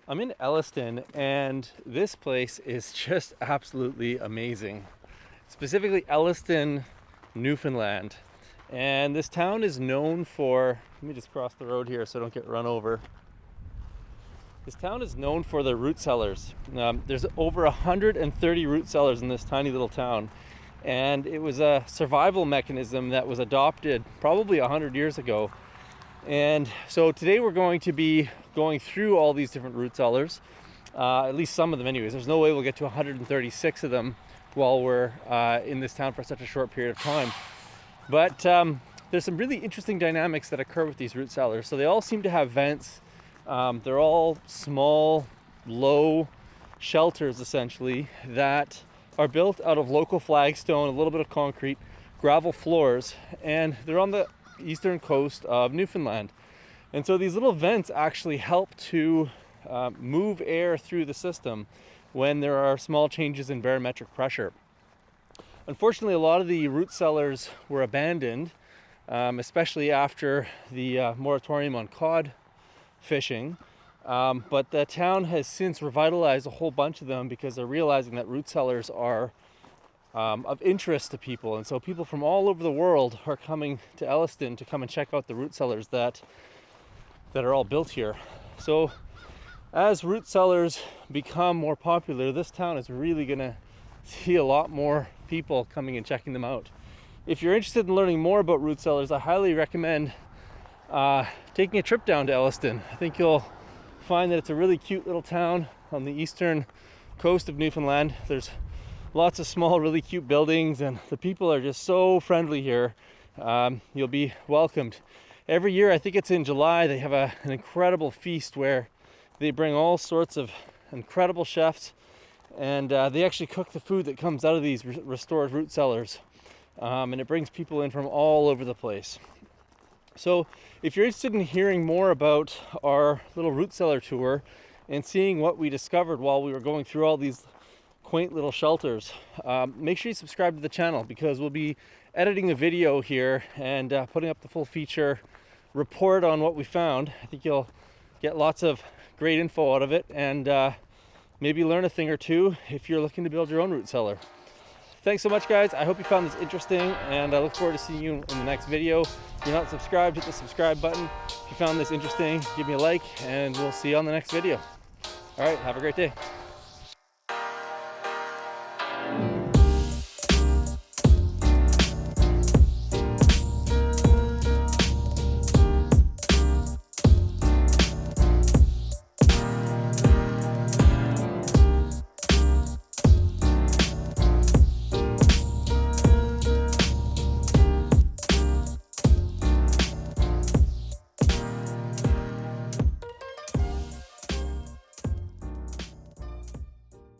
I'm in Elliston, and this place is just absolutely amazing. Specifically Elliston, Newfoundland. And this town is known for, let me just cross the road here so I don't get run over. This town is known for their root cellars. There's over 130 root cellars in this tiny little town. And it was a survival mechanism that was adopted probably 100 years ago. And so today we're going to be going through all these different root cellars, at least some of them anyways. There's no way we'll get to 136 of them while we're in this town for such a short period of time. But there's some really interesting dynamics that occur with these root cellars. So they all seem to have vents. They're all small, low shelters essentially that are built out of local flagstone, a little bit of concrete, gravel floors, and they're on the Eastern Coast of Newfoundland. And so these little vents actually help to move air through the system when there are small changes in barometric pressure. Unfortunately, a lot of the root cellars were abandoned, especially after the moratorium on cod fishing. But the town has since revitalized a whole bunch of them because they're realizing that root cellars are of interest to people, and so people from all over the world are coming to Elliston to come and check out the root cellars that are all built here. So as root cellars become more popular, this town is really gonna see a lot more people coming and checking them out. If you're interested in learning more about root cellars, I highly recommend taking a trip down to Elliston. I think you'll find that it's a really cute little town on the eastern coast of Newfoundland. There's lots of small, really cute buildings, and the people are just so friendly here. You'll be welcomed. Every year, I think it's in July, they have an incredible feast where they bring all sorts of incredible chefs, and they actually cook the food that comes out of these restored root cellars. And it brings people in from all over the place. So if you're interested in hearing more about our little root cellar tour and seeing what we discovered while we were going through all these quaint little shelters, make sure you subscribe to the channel, because we'll be editing a video here and putting up the full feature report on what we found. I think you'll get lots of great info out of it, and maybe learn a thing or two if you're looking to build your own root cellar. Thanks so much, guys. I hope you found this interesting, and I look forward to seeing you in the next video. If you're not subscribed, hit the subscribe button. If you found this interesting, give me a like, and we'll see you on the next video. All right, have a great day.